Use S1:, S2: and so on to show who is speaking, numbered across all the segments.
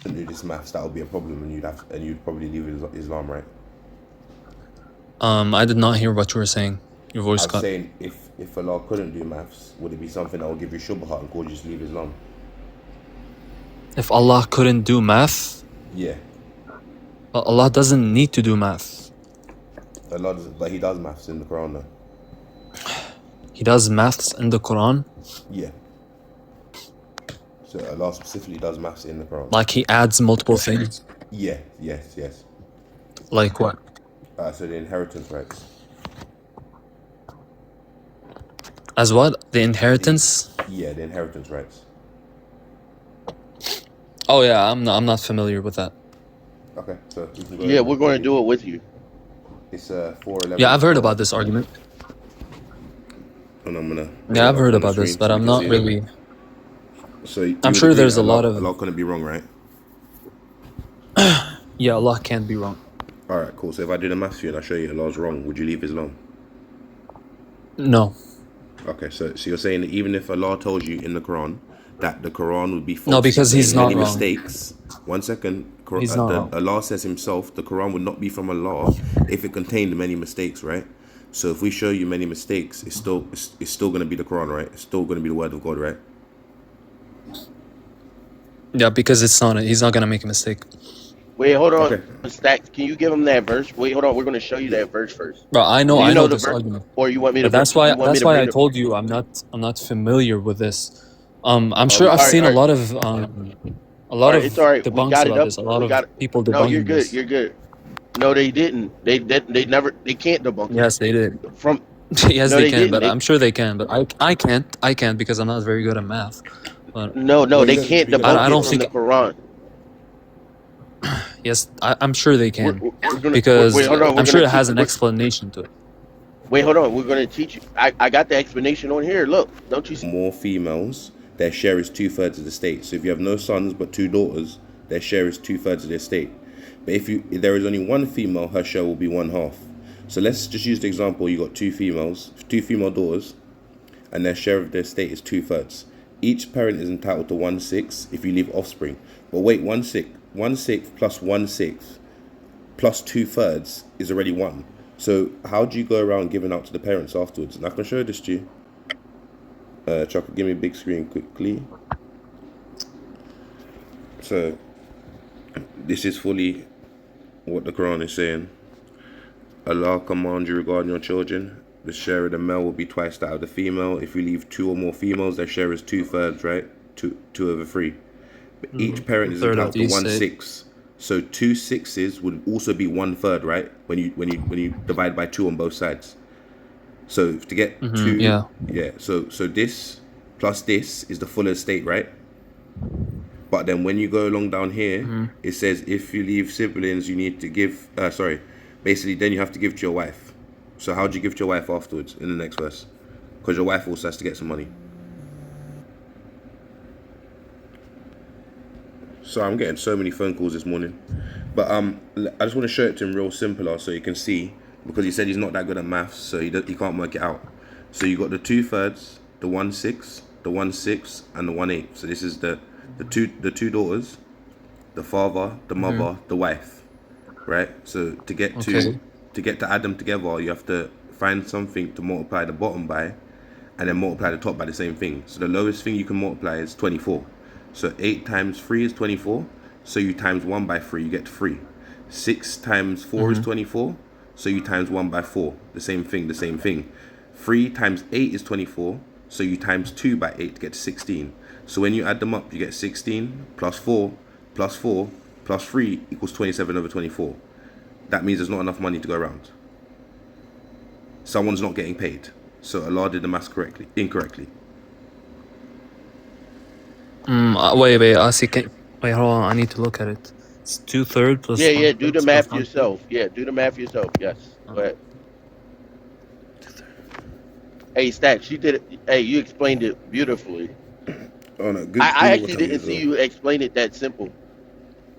S1: couldn't do this maths, that would be a problem, and you'd probably leave Islam, right?
S2: I did not hear what you were saying. Your
S1: I
S2: voice
S1: was
S2: cut.
S1: saying, if Allah couldn't do maths, would it be something that would give you shubha and cause you to leave Islam?
S2: If Allah couldn't do math,
S1: Yeah,
S2: Allah doesn't need to do math.
S1: Allah does, but He does maths in the Quran, though.
S2: He does maths in the Quran.
S1: Yeah. So Allah specifically does maths in the Quran.
S2: Like He adds multiple things.
S1: Yeah, yes.
S2: Like what?
S1: So the inheritance rights.
S2: As what? The inheritance?
S1: Yeah, the inheritance rights.
S2: Oh yeah, I'm not familiar with that.
S1: Okay, so we can go.
S3: Yeah, we're going to do it with you.
S1: It's 4:11.
S2: Yeah, I've heard about this argument.
S1: And I'm gonna.
S2: Yeah, I've heard about this, but I'm not really.
S1: So you
S2: I'm
S1: would
S2: sure
S1: agree
S2: there's
S1: that
S2: a lot
S1: Allah
S2: of.
S1: couldn't be wrong, right?
S2: Yeah, Allah can't be wrong.
S1: All right, cool. So if I do the maths for you and I show you Allah's wrong, would you leave Islam?
S2: No.
S1: Okay, so you're saying that even if Allah told you in the Quran that the Quran would be false,
S2: No, because He's not
S1: many
S2: wrong.
S1: mistakes. 1 second.
S2: He's not wrong.
S1: Allah says Himself, the Quran would not be from Allah if it contained many mistakes, right? So if we show you many mistakes, it's still going to be the Quran, right? It's still going to be the Word of God, right?
S2: Yeah, because He's not gonna make a mistake.
S3: Wait, hold on.
S1: Okay.
S3: Stacks, can you give him that verse? Wait, hold on. We're going to show you that verse first.
S2: Bro, I
S3: Do you
S2: know
S3: the
S2: this
S3: verse?
S2: argument.
S3: Or you want me to?
S2: But that's
S3: you
S2: why
S3: want me to
S2: I
S3: bring the-
S2: told you I'm not familiar with this. I'm sure I've
S3: alright,
S2: seen a
S3: alright.
S2: lot of
S3: Alright, it's alright. We
S2: debunks
S3: got it
S2: about
S3: up.
S2: this. A lot
S3: We
S2: of
S3: got it.
S2: people
S3: No, you're
S2: debunking
S3: good.
S2: this.
S3: You're good. No, they didn't. They never. They can't debunk it.
S2: Yes, they did.
S3: From
S2: Yes,
S3: No,
S2: they
S3: they
S2: can,
S3: didn't.
S2: but
S3: They-
S2: I'm sure they can. But I can't because I'm not very good at math. But
S3: no,
S1: Well,
S3: they
S1: you don't
S3: can't
S1: need to be
S3: debunk
S1: good.
S2: I don't
S3: it from
S2: think-
S3: the Quran.
S2: yes, I'm sure they can
S3: We're gonna,
S2: because
S3: wait, hold on. We're
S2: I'm sure
S3: gonna
S2: it has
S3: teach-
S2: an explanation to it.
S3: Wait, hold on. We're going to teach you. I got the explanation on here. Look, don't you see?
S1: More females, their share is 2/3 of the estate. So if you have no sons but 2 daughters, their share is 2/3 of the estate. But if there is only 1 female, her share will be 1/2. So let's just use the example: you got 2 female daughters, and their share of the estate is 2/3. Each parent is entitled to 1/6 if you leave offspring. But wait, 1/6 plus 1/6 plus 2/3 is already 1. So how do you go around giving out to the parents afterwards? And I can show this to you. Chocolate, give me a big screen quickly. So this is fully what the Quran is saying. Allah commands you regarding your children. The share of the male will be twice that of the female. If you leave 2 or more females, their share is 2/3, right? 2/3. But each parent is
S2: Third of
S1: entitled to
S2: each
S1: 1/6. So 2 6s would also be 1/3, right? When you divide by 2 on both sides. So to get 2,
S2: yeah.
S1: So this plus this is the full estate, right? But then when you go along down here, it says if you leave siblings, you need to give. Basically, then you have to give to your wife. So how do you give to your wife afterwards in the next verse? Because your wife also has to get some money. So I'm getting so many phone calls this morning, but I just want to show it to him real simpler so you can see, because he said he's not that good at maths, so he can't work it out. So you got the 2/3, the 1/6, the 1/6, and the 1/8. So this is the two daughters, the father, the mother, the wife, right? So to get to add them together, you have to find something to multiply the bottom by, and then multiply the top by the same thing. So the lowest thing you can multiply is 24. So 8 times 3 is 24. So you times 1 by 3, you get 3. 6 times 4 is 24. So you times 1 by 4. The same thing. 3 times 8 is 24. So you times 2 by 8 to get to 16. So when you add them up, you get 16 plus 4 plus 4 plus 3 equals 27/24. That means there's not enough money to go around. Someone's not getting paid. So Allah did the maths incorrectly.
S2: Wait, wait, hold on. I need to look at it. It's 2/3 plus.
S3: Yeah. Do the
S2: 1/3
S3: math
S2: plus
S3: yourself. Yeah, do the math yourself. Yes. Go ahead. Hey, Stacks, you did it. Hey, you explained it beautifully.
S1: Oh no, good.
S3: I actually didn't see you explain it that simple.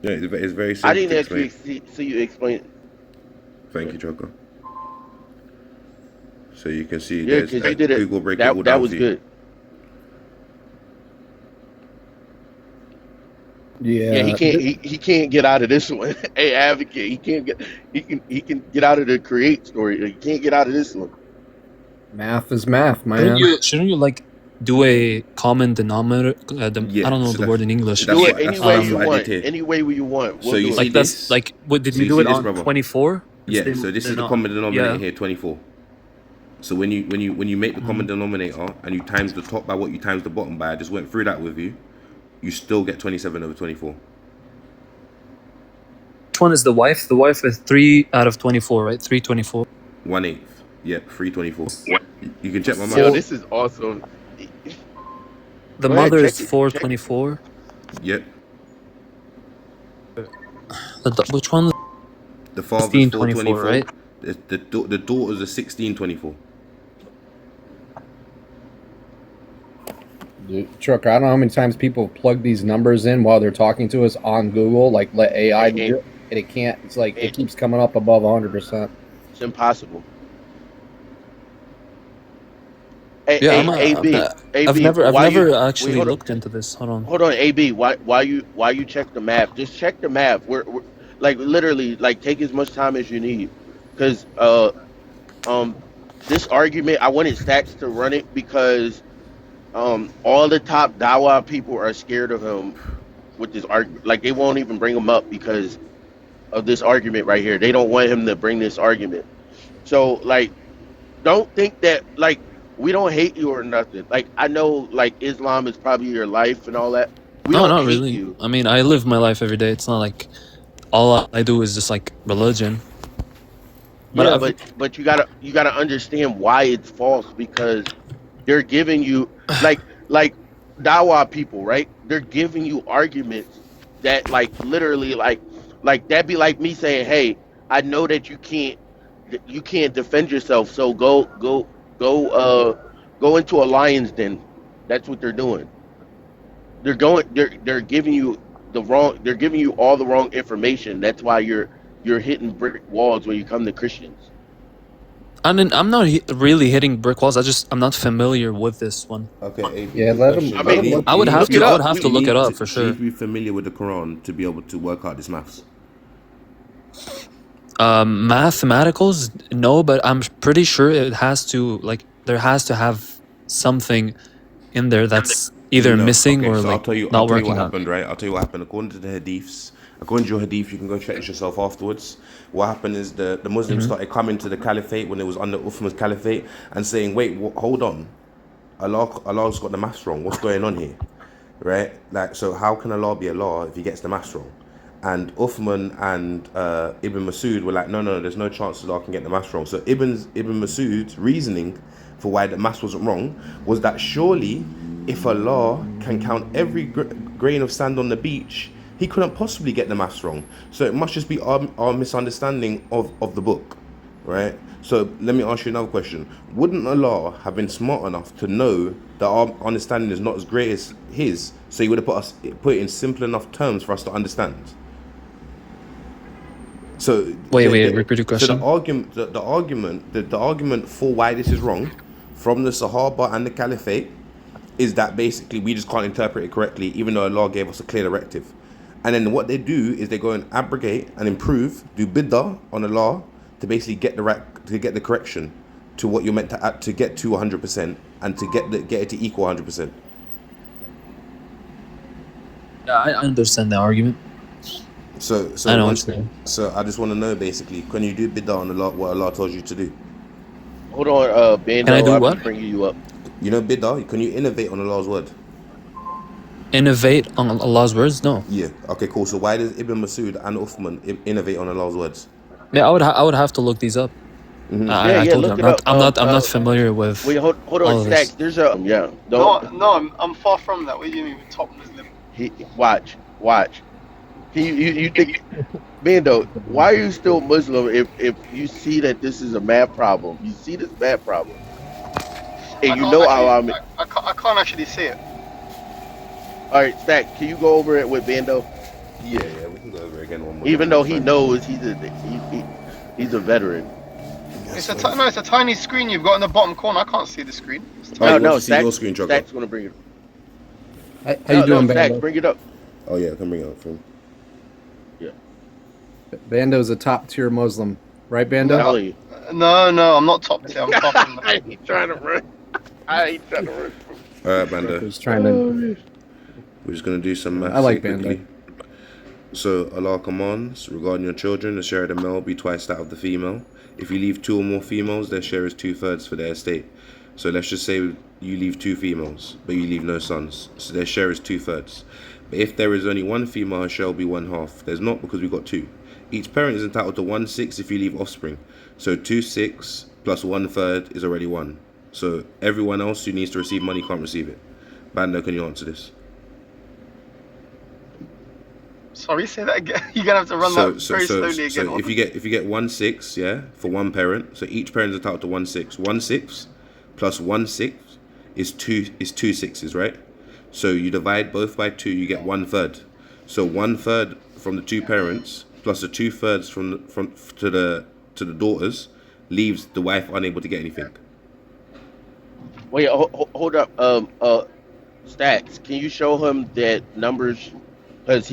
S1: Yeah, it's very simple.
S3: I didn't
S1: to
S3: actually
S1: explain.
S3: see you explain it.
S1: Thank you, Choco. So you can see
S3: Yeah,
S1: there's
S3: because you did it.
S1: Google break it all
S3: That
S1: down
S3: was
S1: for you.
S3: good. Yeah, he can't. He can't get out of this one. Hey, advocate. He can't get. He can get out of the create story. He can't get out of this one.
S4: Math is math,
S2: Shouldn't
S4: man.
S2: you like do a common denominator?
S1: Yeah,
S2: I don't know
S1: so
S2: the word in English.
S1: that's
S3: Do
S1: what-
S3: it
S1: that's
S3: any way
S1: what
S3: you
S1: I did
S3: want.
S1: here.
S3: Any way you want.
S1: So
S3: We'll
S1: you
S3: do
S1: see
S3: it.
S2: Like that's
S1: this?
S2: like what did
S1: So
S2: you
S1: you
S2: do
S1: see
S2: it
S1: this,
S2: on
S1: brother?
S2: 24?
S1: Yeah, so this is the common denominator
S2: yeah.
S1: here, 24. So when you make the common denominator and you times the top by what you times the bottom by, I just went through that with you, you still get 27 over 24.
S2: Which one is the wife? The wife is 3 out of 24, right? 324.
S1: 1/8. Yeah, 324. You can check my
S3: Yo,
S1: math.
S3: this is awesome.
S2: The
S3: Go ahead,
S2: mother
S3: check
S2: is
S3: it, check it.
S2: 424.
S1: Yep.
S2: Which one?
S1: The father's
S2: 1624,
S1: 424.
S2: right?
S1: The daughters are 1624.
S4: Truck, I don't know how many times people plug these numbers in while they're talking to us on Google, like let AI do it, and it can't. It's like it keeps coming up above 100%.
S3: It's impossible. Hey,
S2: Yeah,
S3: hey, AB,
S2: I've never
S3: why you-
S2: actually
S3: wait, hold on.
S2: looked into this. Hold on.
S3: Hold on, AB. Why you check the map? Just check the map. We're like literally like take as much time as you need, because this argument I wanted Stacks to run it because all the top Dawa people are scared of him with this argument. Like they won't even bring him up because of this argument right here. They don't want him to bring this argument. So like, don't think that like we don't hate you or nothing. Like I know like Islam is probably your life and all that. We
S2: No,
S3: don't
S2: not
S3: hate
S2: really.
S3: you.
S2: I mean, I live my life every day. It's not like all I do is just like religion. But
S3: Yeah,
S2: I've-
S3: but you gotta understand why it's false, because they're giving you like Dawa people, right? They're giving you arguments that like literally like that'd be like me saying, hey, I know that you can't defend yourself, so go into a lion's den. That's what they're doing. They're giving you they're giving you all the wrong information. That's why you're hitting brick walls when you come to Christians.
S2: I mean, I'm not really hitting brick walls. I'm not familiar with this one.
S1: Okay, AB,
S4: Yeah,
S1: good
S4: let 'em-
S1: question.
S3: I mean,
S1: You need-
S2: I would
S1: you
S2: have
S1: need
S3: look it
S2: to. I would
S3: up.
S2: have to
S1: you
S2: look
S1: need
S2: it up
S1: to-
S2: for
S1: You
S2: sure.
S1: need to be familiar with the Quran to be able to work out this maths.
S2: Mathematicals, no, but I'm pretty sure it has to like there has to have something in there that's either
S1: No.
S2: missing
S1: Okay,
S2: or
S1: so
S2: like
S1: I'll tell you
S2: not
S1: what
S2: working out.
S1: happened, right? I'll tell you what happened according to the hadiths. According to your hadith, you can go check this yourself afterwards. What happened is the Muslims started coming to the caliphate when it was under Uthman's caliphate and saying, "Wait, hold on, Allah's got the maths wrong. What's going on here?" Right? Like, so how can Allah be Allah if he gets the maths wrong? And Uthman and Ibn Masud were like, no, there's no chance Allah can get the maths wrong. So Ibn Masud's reasoning for why the maths wasn't wrong was that surely if Allah can count every grain of sand on the beach, he couldn't possibly get the maths wrong. So it must just be our misunderstanding of the book, right? So let me ask you another question. Wouldn't Allah have been smart enough to know that our understanding is not as great as his, so he would have put it in simple enough terms for us to understand? So
S2: Wait, repeat your question.
S1: So the argument for why this is wrong from the Sahaba and the Caliphate is that basically we just can't interpret it correctly, even though Allah gave us a clear directive. And then what they do is they go and abrogate and improve, do bid'ah on Allah to basically get the correction to what you're meant to add, to get to 100% and to get it to equal 100%.
S2: Yeah, I understand the argument.
S1: So
S2: I know what you're saying.
S1: So I just want to know basically, can you do bid'ah on Allah, what Allah told you to do?
S3: Hold on, Bando,
S2: Can I do
S3: I'll
S2: what?
S3: be bringing you up.
S1: You know bid'ah, can you innovate on Allah's word?
S2: Innovate on Allah's words? No.
S1: Yeah. Okay, cool. So why does Ibn Masud and Uthman innovate on Allah's words?
S2: Yeah, I would have to look these up. I
S3: Yeah,
S2: told you
S3: look
S2: I'm
S3: it
S2: not
S3: up.
S2: I'm not familiar with.
S3: Wait, hold
S2: all
S3: on,
S2: of this.
S3: Stacks. There's a
S5: No,
S3: Don't
S5: no, I'm far from that. What do you mean, top Muslim?
S3: watch. You think, Bando? Why are you still Muslim if you see that this is a math problem? You see this math problem, and you know Allah.
S5: I can't actually see it.
S3: All right, Stack, can you go over it with Bando?
S1: Yeah, we can go over it again one more.
S3: Even though he knows he's a veteran.
S5: It's a tiny screen you've got in the bottom corner. I can't see the screen. It's
S1: Oh,
S5: tiny.
S1: you want to see your screen, Chugga?
S3: Stack's gonna bring it.
S4: How you doing,
S3: Stack,
S4: Bando?
S3: bring it up.
S1: Oh yeah, I can bring it up for him.
S4: Bando's a top tier Muslim, right, Bando?
S3: I'm telling you.
S5: No, I'm not top tier. I'm top in
S3: I ain't trying to run. I ain't trying to run.
S1: All right, Bando.
S4: Who's trying to?
S1: We're just gonna do some maths.
S4: I like
S1: here quickly.
S4: Bando.
S1: So Allah commands regarding your children, the share of the male will be twice that of the female. If you leave 2 or more females, their share is 2/3 for their estate. So let's just say you leave 2 females, but you leave no sons. So their share is 2/3. But if there is only 1 female, her share will be 1/2. There's not, because we've got 2. Each parent is entitled to 1/6 if you leave offspring. So 2/6 plus 1/3 is already 1. So everyone else who needs to receive money can't receive it. Bando, can you answer this?
S5: Sorry, say that again. You're gonna have to run that very slowly again.
S1: So if you get 1/6, yeah, for 1 parent, so each parent is entitled to 1/6. 1/6 plus 1/6 is 2 sixes, right? So you divide both by 2, you get 1/3. So 1/3 from the 2 parents plus the 2/3 to the daughters leaves the wife unable to get anything.
S3: Wait, hold up. Stats. Can you show him that numbers? Because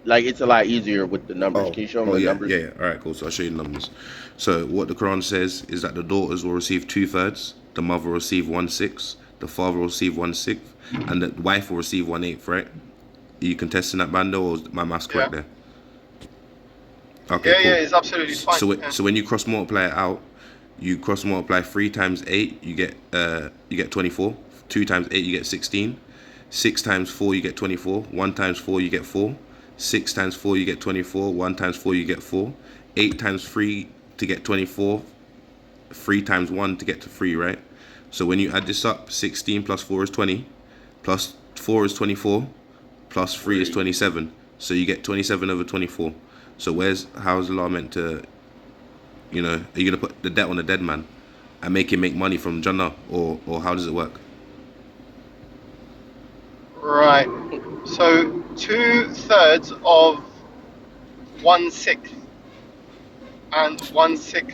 S3: it's a lot easier with the numbers. Can you show him the
S1: yeah,
S3: numbers?
S1: Yeah. All right, cool. So I'll show you the numbers. So what the Quran says is that the daughters will receive 2/3, the mother will receive 1/6, the father will receive 1/6, and the wife will receive 1/8, right? Are you contesting that, Bando, or is my maths correct there? Okay, cool.
S5: Yeah, it's absolutely fine.
S1: So when you cross multiply it out, you cross multiply 3 times 8, you get 24. 2 times 8, you get 16. 6 times 4, you get 24. 1 times 4, you get 4. 6 times 4, you get 24. 1 times 4, you get 4. 8 times 3 to get 24. 3 times 1 to get to 3, right? So when you add this up, 16 plus 4 is 20. Plus 4 is 24. Plus 3 is 27. So you get 27 over 24. So how is Allah meant to, are you going to put the debt on the dead man and make him make money from Jannah? Or how does it work?
S5: Right. So 2/3 of 1/6 and 1/6.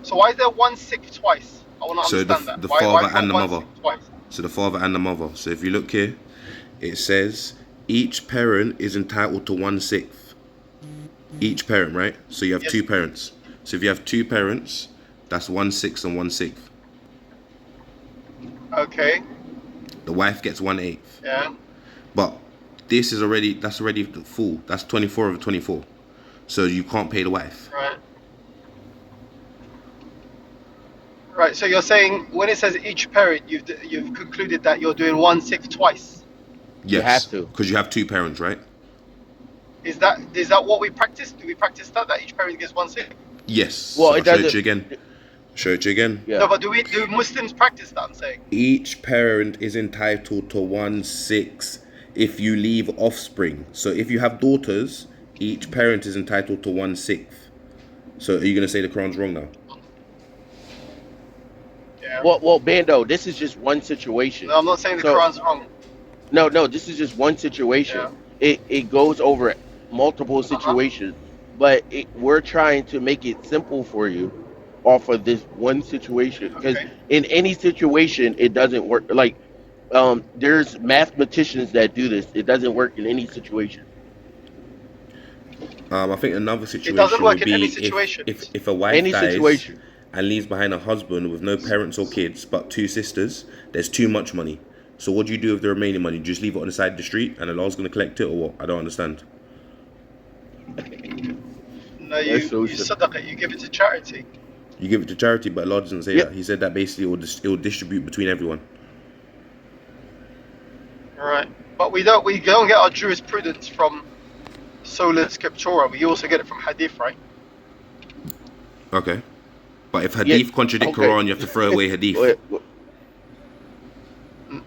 S5: So why is there 1/6 twice? I want to understand
S1: the
S5: that.
S1: father
S5: why
S1: and the mother.
S5: Twice?
S1: So the father and the mother. So if you look here, it says each parent is entitled to 1/6. Each parent, right? So you have 2 parents. So if you have 2 parents, that's 1/6 and 1/6.
S5: Okay.
S1: The wife gets 1/8.
S5: Yeah.
S1: But that's already full. That's 24 over 24. So you can't pay the wife.
S5: Right. Right. So you're saying when it says each parent, you've concluded that you're doing 1/6 twice.
S1: Yes.
S3: You have to.
S1: Because you have 2 parents, right?
S5: Is that what we practice? Do we practice that each parent gets 1/6?
S1: Yes.
S3: Well,
S1: So
S3: it
S1: I'll show it
S3: doesn't.
S1: to you again. Show it to you again.
S3: Yeah.
S5: No, but do Muslims practice that? I'm saying.
S1: Each parent is entitled to 1/6 if you leave offspring. So if you have daughters, each parent is entitled to 1/6. So are you going to say the Quran's wrong now?
S5: Yeah.
S3: Well, Bando, this is just one situation.
S5: No, I'm not saying the
S3: So-
S5: Quran's wrong.
S3: No, this is just one situation.
S5: Yeah.
S3: It goes over multiple situations, but we're trying to make it simple for you off of this one situation. Because
S5: Okay.
S3: in any situation, it doesn't work. Like, there's mathematicians that do this. It doesn't work in any situation.
S1: I think another situation
S5: doesn't work
S1: would
S5: in
S1: be
S5: any situation.
S1: if a wife
S3: Any
S1: dies
S3: situation.
S1: and leaves behind a husband with no parents or kids but 2 sisters, there's too much money. So what do you do with the remaining money? You just leave it on the side of the street and Allah's going to collect it, or what? I don't understand.
S5: No, you
S3: That's so
S5: sadaqah, you give it to charity.
S1: You give it to charity, but Allah doesn't say
S3: Yeah.
S1: that. He said that basically it will distribute between everyone.
S5: Right. But we don't get our jurisprudence from sola scriptura. We also get it from hadith, right?
S1: Okay. But if hadith contradict
S3: okay.
S1: Quran, you have to throw away hadith.
S3: Wait,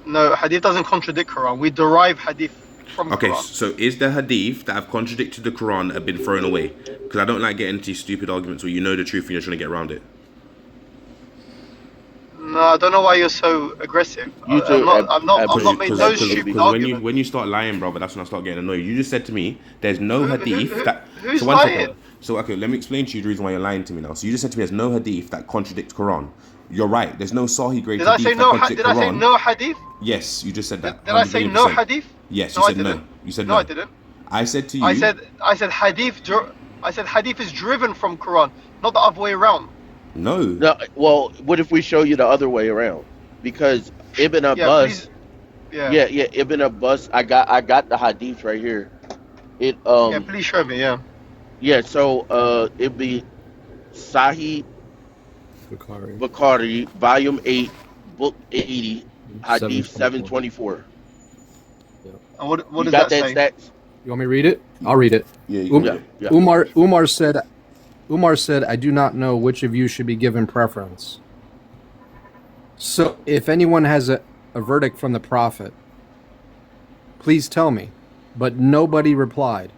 S5: No, hadith doesn't contradict Quran. We derive hadith from
S1: Okay,
S5: Quran.
S1: so is the hadith that have contradicted the Quran have been thrown away? Because I don't like getting into these stupid arguments where you know the truth and you're trying to get around it.
S5: No, I don't know why you're so aggressive.
S3: You two
S5: I'm not made no stupid
S1: Because
S5: argument.
S1: when you start lying, brother, that's when I start getting annoyed. You just said to me, there's no hadith that...
S5: Who's
S1: so one
S5: lying?
S1: second. So, okay, let me explain to you the reason why you're lying to me now. So you just said to me there's no hadith that contradicts Quran. You're right. There's no Sahih grade
S5: Did I
S1: hadith
S5: say
S1: that
S5: no?
S1: contradicts
S5: Did I say
S1: Quran.
S5: no hadith?
S1: Yes, you just said that.
S5: Did I say no
S1: 100%.
S5: hadith?
S1: Yes,
S5: No,
S1: you
S5: I
S1: said no.
S5: didn't.
S1: You said
S5: No,
S1: no.
S5: I didn't.
S1: I said to you.
S5: I said hadith. I said hadith is driven from Quran, not the other way around.
S1: No.
S3: No, well, what if we show you the other way around? Because Ibn
S5: Yeah,
S3: Abbas,
S5: please. Yeah.
S3: yeah, Ibn Abbas. I got the hadith right here. It
S5: Yeah, please show me. Yeah.
S3: yeah. So it'd be Sahih Bukhari, Volume 8, Book 80, Hadith 724.
S5: And what
S3: You
S5: does
S3: got
S5: that say?
S3: that stats?
S4: You want me to read it? I'll read it.
S1: Yeah. You
S3: Yeah,
S1: can
S3: yeah.
S4: Umar said, I do not know which of you should be given preference. So if anyone has a verdict from the Prophet, please tell me. But nobody replied.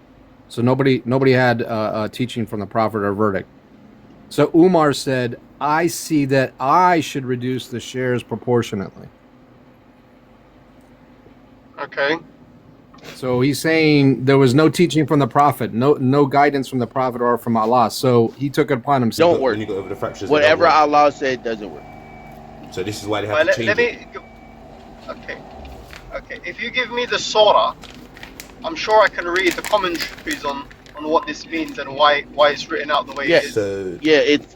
S4: So nobody had a teaching from the Prophet or a verdict. So Umar said, I see that I should reduce the shares proportionately.
S5: Okay.
S4: So he's saying there was no teaching from the Prophet, no guidance from the Prophet or from Allah. So he took it upon himself.
S3: Don't work.
S1: When you go over the fractures.
S3: Whatever
S1: it don't
S3: Allah said doesn't work.
S1: work. So this is why they have
S5: Well,
S1: to change
S5: let
S1: it.
S5: me. Okay. Okay. If you give me the surah, I'm sure I can read the commentaries on what this means and why it's written out the way
S3: Yeah.
S5: it is.
S1: So
S3: Yeah, it's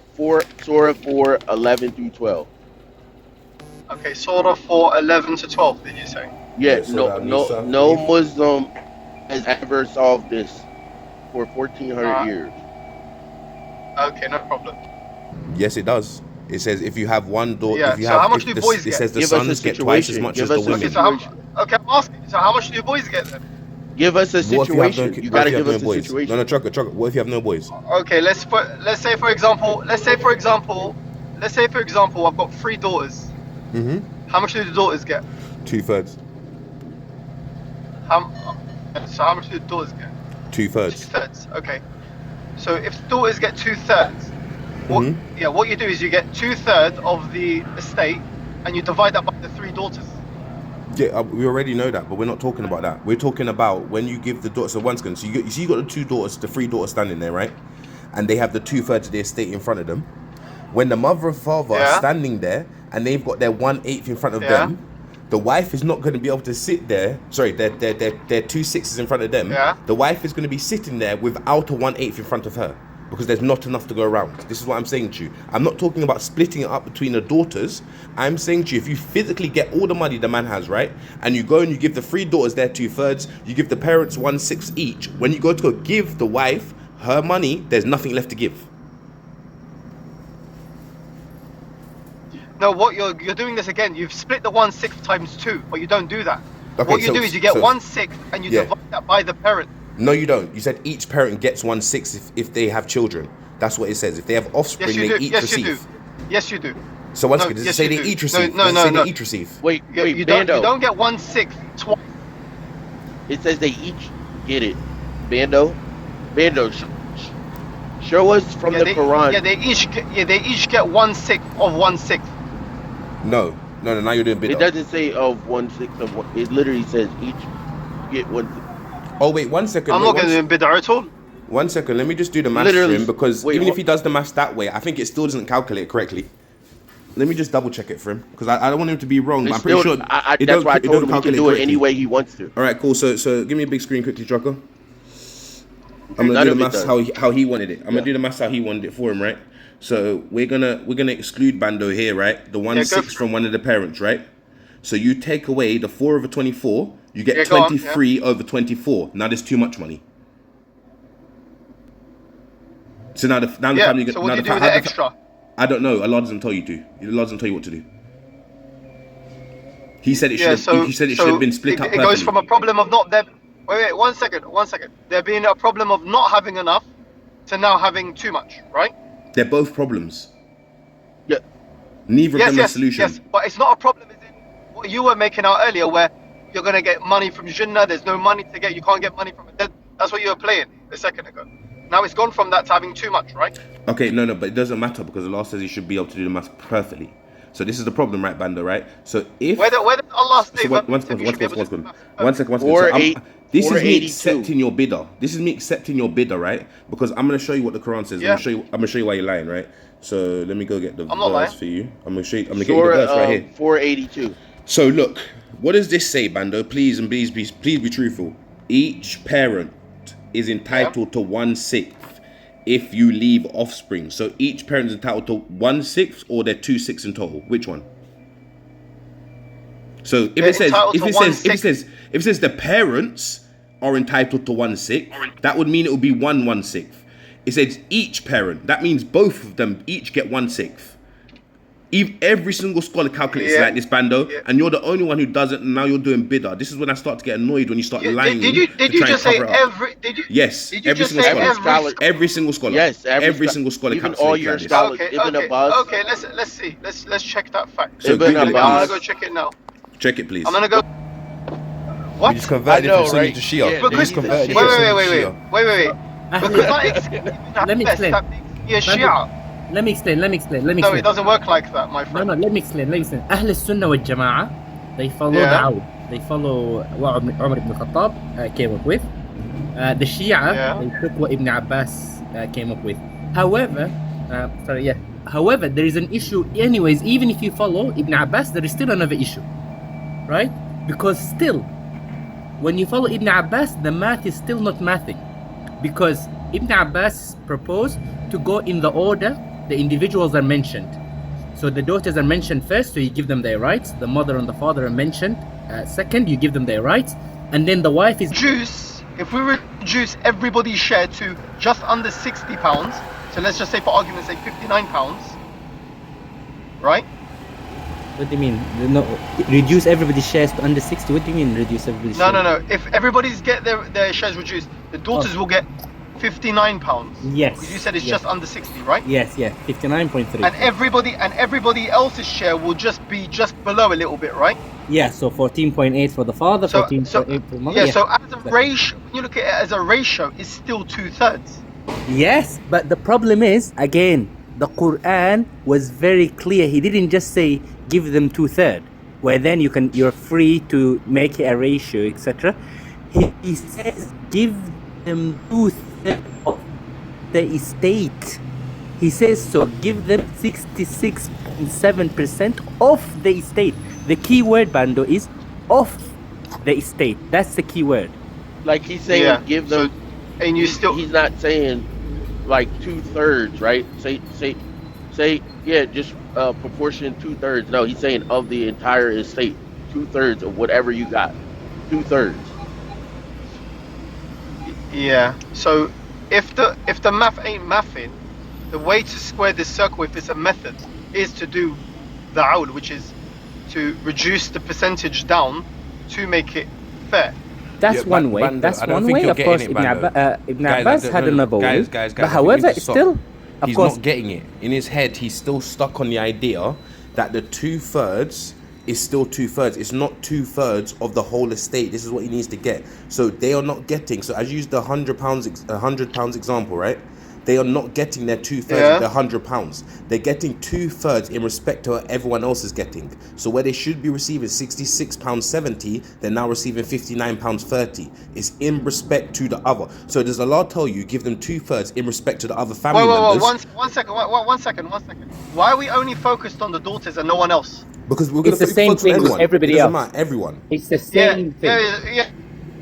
S3: Surah 4, 11 through 12.
S5: Okay, Surah 4, 11 to 12. Did you say?
S3: Yeah,
S1: Yeah, Surah An-Nisa, I
S3: no
S1: believe.
S3: Muslim has ever solved this for 1400 years.
S5: Okay, no problem.
S1: yes, it does. It says if you have one daughter,
S5: Yeah,
S1: if you
S5: so
S1: have,
S5: how much
S1: if
S5: do
S1: the,
S5: boys
S1: it
S5: get?
S1: says the
S3: Give us a
S1: sons get twice as
S3: situation.
S1: much
S3: Give
S1: as the
S3: us a
S1: women.
S5: Okay, so I'm asking. So how much do boys get then?
S3: Give us a
S1: What if you have no,
S3: situation. You
S1: what
S3: got
S1: if
S3: to
S1: you have
S3: give
S1: no
S3: us a
S1: boys?
S3: situation.
S1: No, trucker. What if you have no boys?
S5: Okay, let's say for example, I've got 3 daughters.
S1: Mm-hmm.
S5: How much do the daughters get?
S1: 2/3.
S5: So how much do the daughters get?
S1: 2/3.
S5: 2/3. Okay. So if the daughters get 2/3, what you do is you get 2/3 of the estate, and you divide that by the 3 daughters.
S1: Yeah, we already know that, but we're not talking about that. We're talking about when you give the daughter. So once again, so you got the 2 daughters, the 3 daughters standing there, right? And they have the 2/3 of the estate in front of them. When the mother and father are standing there and they've got their 1/8 in front of them, the wife is not going to be able to sit there. Sorry, they're 2 6s in front of them.
S5: Yeah.
S1: The wife is going to be sitting there without a 1/8 in front of her because there's not enough to go around. This is what I'm saying to you. I'm not talking about splitting it up between the daughters. I'm saying to you, if you physically get all the money the man has, right, and you go and you give the 3 daughters their 2/3, you give the parents 1/6 each. When you go to go give the wife her money, there's nothing left to give.
S5: No, what you're doing this again. You've split the 1/6 times 2, but you don't do that.
S1: Okay,
S5: what you
S1: so-
S5: do is you get
S1: so-
S5: 1/6 and you
S1: Yeah.
S5: divide that by the parent.
S1: No, you don't. You said each parent gets 1/6 if they have children. That's what it says. If they have offspring,
S5: Yes, you
S1: they
S5: do.
S1: each
S5: Yes,
S1: receive.
S5: you do. Yes, you do.
S1: So once
S5: No,
S1: again, does it
S5: yes,
S1: say
S5: you
S1: they
S5: do.
S1: each
S5: No,
S1: receive?
S5: no,
S1: Does it
S5: no,
S1: say
S5: no.
S1: they each receive?
S3: Wait,
S5: You
S3: Bando.
S5: don't get 1/6 twice.
S3: It says they each get it. Bando, show us from the Quran.
S5: They each get 1/6 of 1/6.
S1: No. Now you're doing
S3: It
S1: bid'ah.
S3: doesn't say of 1/6 of one. It literally says each get 1/6.
S1: Oh wait, 1 second.
S5: I'm
S1: wait,
S5: not
S1: one
S5: going to do bid'ah at all.
S1: 1 second. Let me just do the maths
S3: Literally,
S1: for him because
S3: wait,
S1: even if
S3: what-
S1: he does the maths that way, I think it still doesn't calculate correctly. Let me just double check it for him because I don't want him to be wrong. But
S3: It's
S1: I'm pretty
S3: still-
S1: sure
S3: that's why I told him he can do it any way he wants to.
S1: All right, cool. So give me a big screen quickly, Trucker. I'm
S3: None
S1: gonna do
S3: of
S1: the
S3: it
S1: maths
S3: does.
S1: how he wanted it. I'm
S3: Yeah.
S1: gonna do the maths how he wanted it for him, right? So we're gonna exclude Bando here, right? The 1/6
S5: for
S1: from one of the parents, right? So you take away the 4 over 24, you get
S5: Yeah, go on,
S1: 23 over 24. Now there's too much money. So now the family.
S5: So what
S1: now
S5: do you
S1: the
S5: do with
S1: how
S5: the extra?
S1: I don't know. Allah doesn't tell you to. Allah doesn't tell you what to do. He said it should. He said it should have been split up.
S5: It goes from a problem of not there. Wait, 1 second. There being a problem of not having enough to now having too much, right?
S1: They're both problems.
S3: Yeah.
S1: Neither of them is a
S5: Yes,
S1: solution.
S5: yes, but it's not a problem. As in what you were making out earlier, where you're gonna get money from Jinnah. There's no money to get. You can't get money from it. That's what you were playing a second ago. Now it's gone from that to having too much, right?
S1: Okay, no, but it doesn't matter because Allah says you should be able to do the math perfectly. So this is the problem, right, Bando, right? So if
S5: Where did Allah say
S1: so
S5: that
S1: one
S5: you
S1: second.
S5: should be able to do math?
S1: One second. So
S3: 480
S1: this is me
S3: 482.
S1: accepting your bidder. This is me accepting your bidder, right? Because I'm gonna show you what the Quran says.
S5: Yeah.
S1: I'm gonna show you why you're lying, right? So let me go get the
S5: I'm not
S1: verse
S5: lying.
S1: for you. I'm gonna show you. I'm gonna get you the
S3: Surah
S1: verse right here.
S3: 482.
S1: So look, what does this say, Bando? Please be truthful. Each parent is entitled to 1/6 if you leave offspring. So each parent is entitled to 1/6, or they're 2/6 in total. Which one? So if
S5: They're
S1: it says
S5: entitled
S1: if
S5: to
S1: it says if it
S5: 1/6.
S1: says if it says the parents are entitled to 1/6, that would mean it would be 1/1/6. It says each parent. That means both of them each get 1/6. Every single scholar calculates
S5: Yeah.
S1: like this, Bando,
S5: Yeah.
S1: and you're the only one who doesn't. And now you're doing bidder. This is when I start to get annoyed when you start lying.
S5: Did you
S1: to
S5: just
S1: try
S5: say
S1: and cover it up.
S5: every? Did you?
S1: Yes,
S5: Did you
S1: every
S5: just
S1: single
S5: say
S1: scholar.
S5: every?
S3: Scholar-
S1: Every single scholar.
S3: Yes,
S1: every single scholar
S3: even
S1: calculates
S3: all
S1: like
S3: your
S1: this.
S3: scholars.
S5: Okay,
S3: Ibn
S5: okay,
S3: Abbas.
S5: okay. Let's see. Let's check that fact.
S1: So
S3: Ibn
S1: Google it,
S5: I'm gonna
S3: Abbas.
S5: go check it now.
S1: Check it, please.
S5: I'm gonna go.
S6: We
S5: What?
S6: just converted
S3: I know,
S6: it from Sunni
S3: right?
S6: to Shia.
S3: Yeah,
S6: We
S5: Because
S6: just converted it
S5: wait,
S6: from
S5: wait,
S6: Sunni
S5: wait,
S6: to
S5: wait,
S6: Shia.
S5: wait, wait. Because I explained
S7: Let me explain.
S5: Yeah, Shia.
S7: Let me explain.
S5: No, it doesn't work like that, my
S7: No,
S5: friend.
S7: no, let me explain. Ahl al-Sunnah wal Jama'ah, they follow
S5: Yeah.
S7: the Awd. They follow what Umar ibn Khattab came up with. The Shia,
S5: Yeah.
S7: they took what Ibn Abbas came up with. However, However, there is an issue. Anyways, even if you follow Ibn Abbas, there is still another issue, right? Because still, when you follow Ibn Abbas, the math is still not mathing, because Ibn Abbas proposed to go in the order the individuals are mentioned. So the daughters are mentioned first, so you give them their rights. The mother and the father are mentioned second, you give them their rights, and then the wife is.
S5: If we reduce everybody's share to just under £60, so let's just say for argument's sake £59, right?
S8: What do you mean? No, reduce everybody's shares to under 60. What do you mean reduce everybody's
S5: No,
S8: shares?
S5: no, no. If everybody's get their shares reduced, the daughters will get £59.
S8: Yes.
S5: Because you said it's
S8: yes.
S5: just under 60, right?
S8: Yes, yeah, 59.3.
S5: And everybody else's share will just be just below a little bit, right?
S8: Yeah, so 14.8 for the father,
S5: So,
S8: 14.8
S5: so
S8: for the mother.
S5: yeah, so as a
S8: exactly.
S5: ratio, when you look at it as a ratio, it's still 2/3.
S8: Yes, but the problem is, again, the Quran was very clear. He didn't just say give them 2/3, where then you're free to make a ratio, etc. He says give them 2/3 of the estate. He says so. Give them 66.7% of the estate. The key word, Bando, is of the estate. That's the key word.
S3: Like he's saying,
S5: Yeah,
S3: give them.
S5: And you still,
S3: He's not saying like 2/3, right? Say, yeah, just proportion 2/3. No, he's saying of the entire estate, 2/3 of whatever you got, 2/3.
S5: yeah. So if the math ain't mathing, the way to square this circle, if it's a method, is to do the awl, which is to reduce the percentage down to make it fair.
S8: That's
S6: Yeah,
S8: one way.
S6: Bando,
S8: That's
S6: I don't
S8: one
S6: think
S8: way.
S6: you're
S8: Of
S6: getting
S8: course,
S6: it,
S8: Ibn,
S6: Bando.
S8: Ibn
S6: Guys,
S8: Abbas
S6: I don't-
S8: had
S6: no, no,
S8: another way.
S6: guys,
S8: But
S6: I
S8: however,
S6: think we need to
S8: it's
S6: stop.
S8: still, of
S6: He's
S8: course,
S6: not getting it. In his head, he's still stuck on the idea that the 2/3 is still 2/3. It's not 2/3 of the whole estate. This is what he needs to get. So they are not getting. So as you use the £100 example, right? They are not getting their 2/3
S5: Yeah.
S6: of their £100. They're getting 2/3 in respect to what everyone else is getting. So where they should be receiving £66.70, they're now receiving £59.30. It's in respect to the other. So does Allah tell you give them 2/3 in respect to the other family
S5: Wait,
S6: members?
S5: one second. Why are we only focused on the daughters and no one else?
S6: Because we're
S8: It's
S6: gonna
S8: the same
S6: focus on
S8: thing with
S6: everyone.
S8: everybody
S6: It doesn't
S8: else.
S6: matter, everyone.
S8: it's the same thing.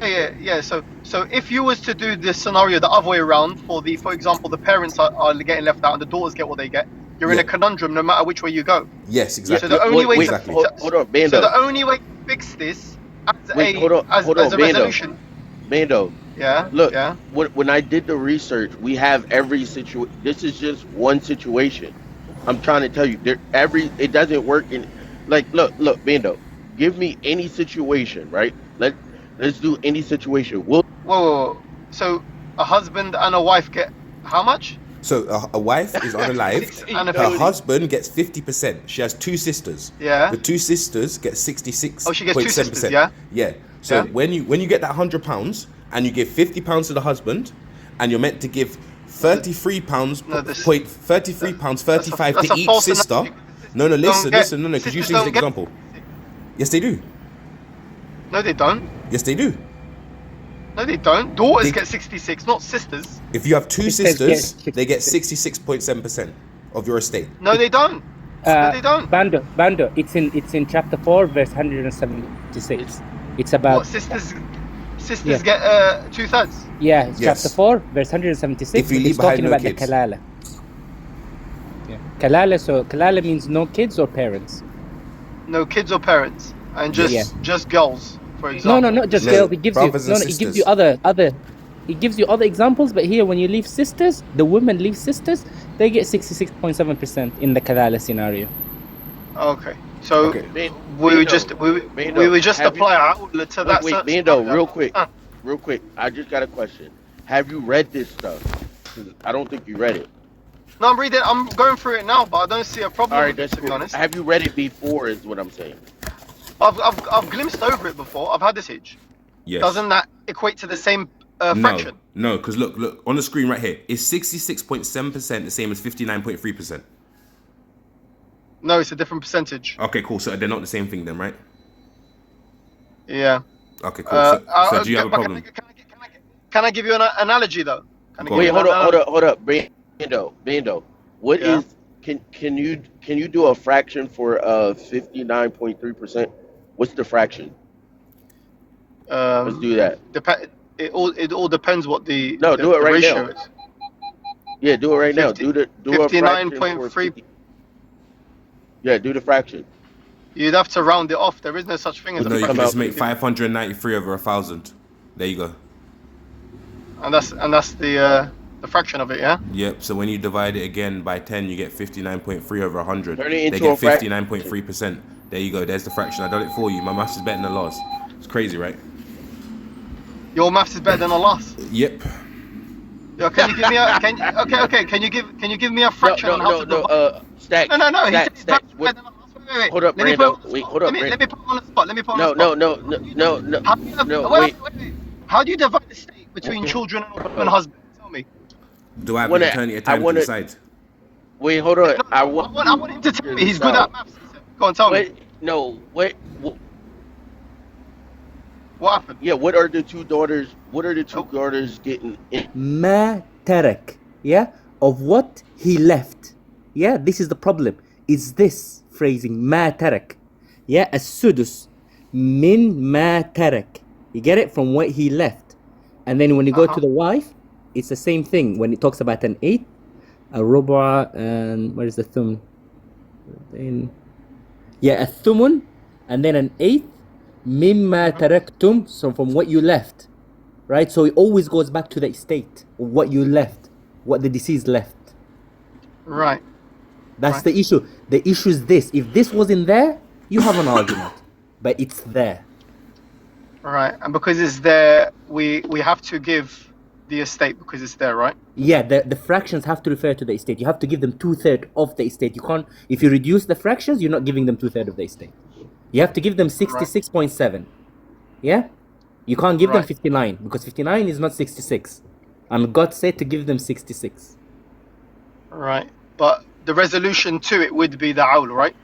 S5: Yeah. So if you was to do this scenario the other way around, for example, the parents are getting left out and the daughters get what they get, you're in a
S6: Yeah.
S5: conundrum no matter which way you go.
S6: Yes, exactly.
S5: So the only way
S6: exactly.
S3: Hold on, Bando.
S5: So the only way to fix this as
S3: Wait,
S5: a
S3: hold on,
S5: as a
S3: Bando.
S5: resolution.
S3: Bando,
S5: Yeah.
S3: look,
S5: Yeah.
S3: when I did the research, we have every situation. This is just one situation. I'm trying to tell you, it doesn't work in, like, look, Bando, give me any situation, right? Let's do any situation.
S5: Whoa. So a husband and a wife get how much?
S6: So a wife is unalived.
S5: And a
S6: Her husband gets 50%. She has two sisters.
S5: Yeah.
S6: The two sisters get 66.
S5: Oh, she gets two sisters, yeah?
S6: Yeah. So
S5: Yeah.
S6: when you get that £100 and you give £50 to the husband, and you're meant to give £33
S5: No, this-
S6: point £33.35
S5: that's
S6: to
S5: a
S6: each
S5: false
S6: sister.
S5: analogy.
S6: No,
S5: Don't
S6: listen,
S5: get-
S6: no, because you
S5: sisters
S6: use the
S5: don't get-
S6: example. Yes, they do.
S5: No, they don't.
S6: Yes, they do.
S5: No, they don't. Daughters
S6: They-
S5: get 66, not sisters.
S6: If you have two
S8: Sisters get
S6: sisters, they get 66.7% of your estate.
S5: No, they don't. No, they don't.
S8: Bando, it's in chapter 4, verse 176. It's about
S5: What sisters sisters
S8: Yeah.
S5: get 2/3.
S8: Yeah, it's
S6: Yes.
S8: chapter 4, verse 176.
S6: If you leave
S8: it's talking
S6: behind no
S8: about
S6: kids.
S8: the kalala. Yeah. Kalala, so kalala means no kids or parents.
S5: No kids or parents, and just
S8: Yeah.
S5: just girls, for
S8: No,
S5: example.
S8: not just
S6: No,
S8: girls. It gives you
S6: brothers and
S8: it gives
S6: sisters.
S8: you other it gives you other examples, but here when you leave sisters, the women leave sisters, they get 66.7% in the kalala scenario.
S5: Okay, so
S6: Okay.
S5: we would just we would just
S3: have you-
S5: apply our to that.
S3: Wait,
S5: certain
S3: Mando,
S5: scenario.
S3: real quick. I just got a question. Have you read this stuff? 'Cause I don't think you read it.
S5: No, I'm reading. I'm going through it now, but I don't see a problem
S3: All right,
S5: with it,
S3: that's
S5: to be
S3: cool.
S5: honest.
S3: Have you read it before? Is what I'm saying.
S5: I've glimpsed over it before. I've had this age.
S1: Yes.
S5: Doesn't that equate to the same
S1: No,
S5: fraction?
S1: no, because look on the screen right here. Is 66.7% the same as 59.3%?
S5: No, it's a different percentage.
S1: Okay, cool. So they're not the same thing then, right?
S5: Yeah.
S1: Okay, cool. So do you have a
S5: but
S1: problem?
S5: Can I give you an analogy though? Can I
S1: Go
S5: give
S3: Wait,
S5: you
S3: hold
S5: an
S3: up,
S5: analogy?
S3: hold up. Bando. What
S5: Yeah.
S3: is? Can you do a fraction for 59.3%? What's the fraction? Let's do that.
S5: It all depends what the
S3: No,
S5: the,
S3: do it
S5: the
S3: right
S5: ratio
S3: now.
S5: is.
S3: Yeah, do it right now.
S5: 50
S3: Do a fraction for
S5: 59.3.
S3: 50. Yeah, do the fraction.
S5: You'd have to round it off. There is no such thing as
S1: No,
S5: a
S1: you can
S5: fraction.
S1: just make 593 over 1,000. There you go.
S5: And that's the fraction of it, yeah.
S1: Yep. So when you divide it again by 10, you get 59.3 over 100.
S3: Turn it
S1: They
S3: into
S1: get
S3: a fraction.
S1: 59.3%. There you go. There's the fraction. I done it for you. My maths is better than Allah's. It's crazy, right?
S5: Your maths is better than Allah's.
S1: Yep.
S5: Yo, can you give me a okay? Can you give me a fraction on how to divide?
S3: Stacks.
S5: No. He said
S3: Stacks.
S5: it's better
S3: What?
S5: than Allah's. Wait.
S3: Hold up,
S5: Let me
S3: Brando.
S5: put-
S3: Wait, hold up,
S5: Let me put him on the spot. Let me put him
S3: No,
S5: on the spot.
S3: no.
S5: How do you,
S3: No,
S5: wait. How do you divide the state between
S3: Okay.
S5: children and husband? Tell me.
S1: Do I have
S3: Wanna-
S1: an eternity of
S3: I
S1: time to
S3: wanna-
S1: decide?
S3: Wait, hold on.
S5: No, I want him to tell me. He's good at maths. Go on, tell me.
S3: What? No. What?
S5: What happened?
S3: Yeah. What are the two daughters? What are the two daughters getting?
S8: Ma tarak, yeah, of what he left. Yeah, this is the problem. It's this phrasing, ma tarak. Yeah, as-sudus min ma tarak. You get it from what he left. And then when you go to the wife, it's the same thing. When it talks about an eighth, a ruba, and where is the thumn? Yeah, a thumun, and then an eighth, mimma taraktum, so from what you left. Right? So it always goes back to the estate, of what you left, what the deceased left.
S5: Right.
S8: That's the issue. The issue is this. If this wasn't there, you have an argument. But it's there.
S5: Right. And because it's there, we have to give the estate because it's there, right?
S8: Yeah, the fractions have to refer to the estate. You have to give them 2/3 of the estate. You can't, if you reduce the fractions, you're not giving them 2/3 of the estate. You have to give them 66.7. Yeah? You can't give them
S5: Right.
S8: 59 because 59 is not 66. And God said to give them 66.
S5: Right. But the resolution to it would be the awl, right?